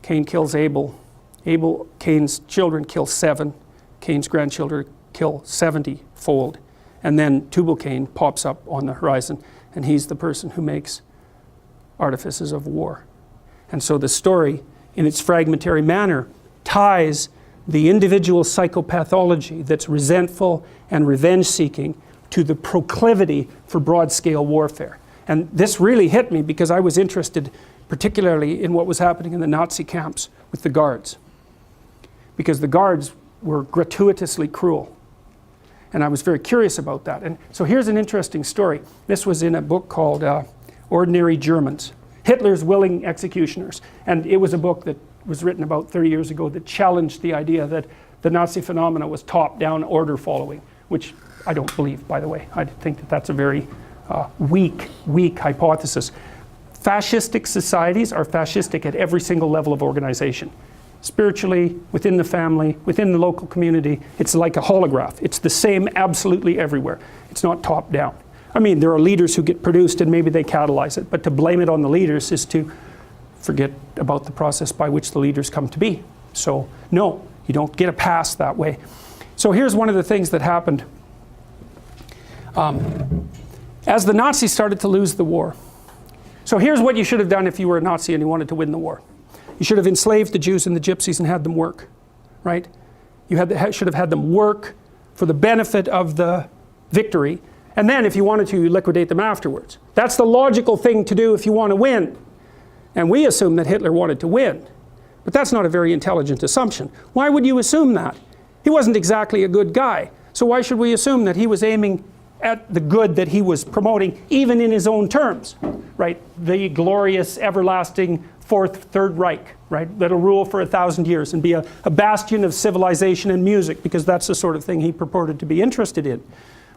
Cain kills Abel. Cain's children kill 7. Cain's grandchildren kill 70-fold. And then Tubal-Cain pops up on the horizon, and he's the person who makes artifices of war. And so the story, in its fragmentary manner, ties the individual psychopathology that's resentful and revenge-seeking to the proclivity for broad-scale warfare. And this really hit me because I was interested particularly in what was happening in the Nazi camps with the guards. Because the guards were gratuitously cruel. And I was very curious about that. And so here's an interesting story. This was in a book called Ordinary Germans, Hitler's Willing Executioners. And it was a book that was written about 30 years ago that challenged the idea that the Nazi phenomena was top-down order following, which I don't believe, by the way. I think that that's a very weak hypothesis. Fascistic societies are fascistic at every single level of organization. Spiritually, within the family, within the local community, it's like a holograph. It's the same absolutely everywhere. It's not top down. I mean, there are leaders who get produced and maybe they catalyze it, but to blame it on the leaders is to forget about the process by which the leaders come to be. So, no, you don't get a pass that way. So here's one of the things that happened. As the Nazis started to lose the war. So here's what you should have done if you were a Nazi and you wanted to win the war. You should have enslaved the Jews and the Gypsies and had them work, right? You should have had them work for the benefit of the victory, and then if you wanted to, you liquidate them afterwards. That's the logical thing to do if you want to win. And we assume that Hitler wanted to win, but that's not a very intelligent assumption. Why would you assume that? He wasn't exactly a good guy, so why should we assume that he was aiming at the good that he was promoting, even in his own terms, right? The glorious, everlasting Third Reich, right? That'll rule for 1,000 years and be a bastion of civilization and music, because that's the sort of thing he purported to be interested in.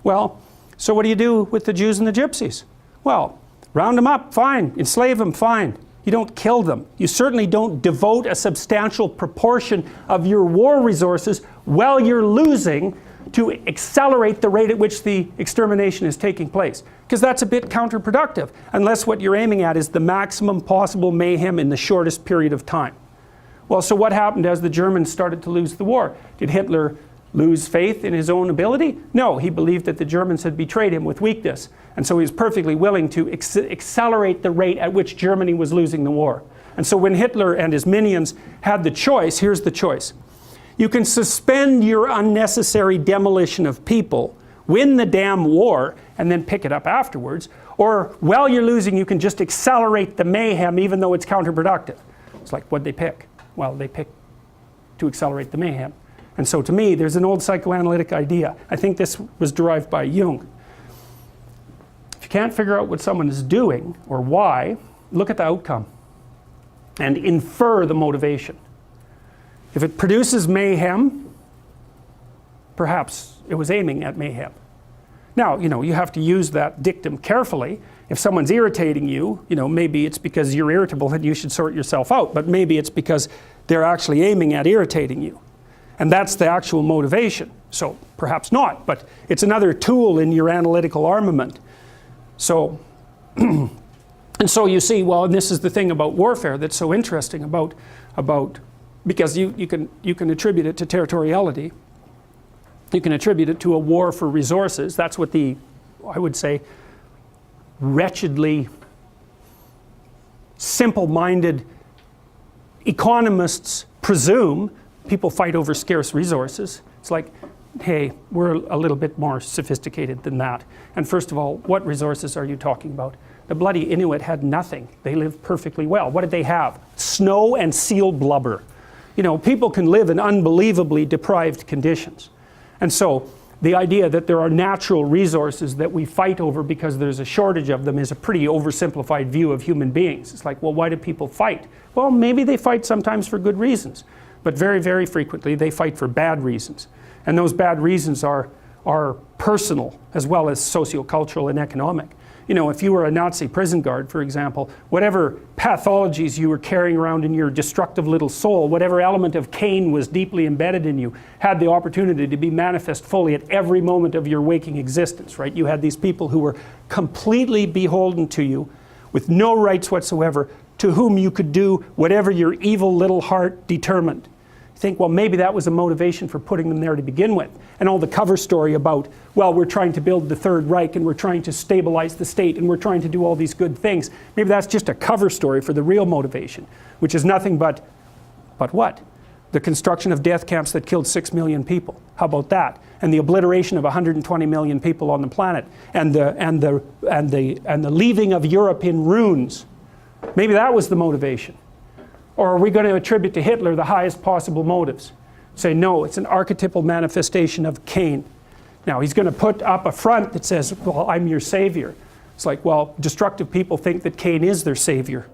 Well, so what do you do with the Jews and the Gypsies? Well, round them up, fine. Enslave them, fine. You don't kill them. You certainly don't devote a substantial proportion of your war resources while you're losing to accelerate the rate at which the extermination is taking place. Because that's a bit counterproductive, unless what you're aiming at is the maximum possible mayhem in the shortest period of time. Well, so what happened as the Germans started to lose the war? Did Hitler lose faith in his own ability? No, he believed that the Germans had betrayed him with weakness. And so he was perfectly willing to accelerate the rate at which Germany was losing the war. And so when Hitler and his minions had the choice, here's the choice. You can suspend your unnecessary demolition of people, win the damn war, and then pick it up afterwards. Or while you're losing, you can just accelerate the mayhem even though it's counterproductive. It's like, what'd they pick? Well, they picked to accelerate the mayhem. And so to me, there's an old psychoanalytic idea. I think this was derived by Jung. If you can't figure out what someone is doing or why, look at the outcome and infer the motivation. If it produces mayhem, perhaps it was aiming at mayhem. Now, you have to use that dictum carefully. If someone's irritating you, maybe it's because you're irritable and you should sort yourself out, but maybe it's because they're actually aiming at irritating you. And that's the actual motivation. So perhaps not, but it's another tool in your analytical armament. So, and so you see, well, and this is the thing about warfare that's so interesting about because you can attribute it to territoriality. You can attribute it to a war for resources. That's what I would say, wretchedly simple-minded economists presume. People fight over scarce resources. It's like, hey, we're a little bit more sophisticated than that. And first of all, what resources are you talking about? The bloody Inuit had nothing. They lived perfectly well. What did they have? Snow and seal blubber. People can live in unbelievably deprived conditions. And so the idea that there are natural resources that we fight over because there's a shortage of them is a pretty oversimplified view of human beings. It's like, well, why do people fight? Well, maybe they fight sometimes for good reasons, but very, very frequently they fight for bad reasons. And those bad reasons are personal as well as sociocultural and economic. If you were a Nazi prison guard, for example, whatever pathologies you were carrying around in your destructive little soul, whatever element of Cain was deeply embedded in you, had the opportunity to be manifest fully at every moment of your waking existence, right? You had these people who were completely beholden to you, with no rights whatsoever, to whom you could do whatever your evil little heart determined. You think, well, maybe that was a motivation for putting them there to begin with. And all the cover story about, well, we're trying to build the Third Reich and we're trying to stabilize the state and we're trying to do all these good things. Maybe that's just a cover story for the real motivation, which is nothing but what? The construction of death camps that killed 6 million people. How about that? And the obliteration of 120 million people on the planet, and the leaving of Europe in ruins. Maybe that was the motivation. Or are we going to attribute to Hitler the highest possible motives? Say, no, it's an archetypal manifestation of Cain. Now, he's going to put up a front that says, well, I'm your savior. It's like, well, destructive people think that Cain is their savior.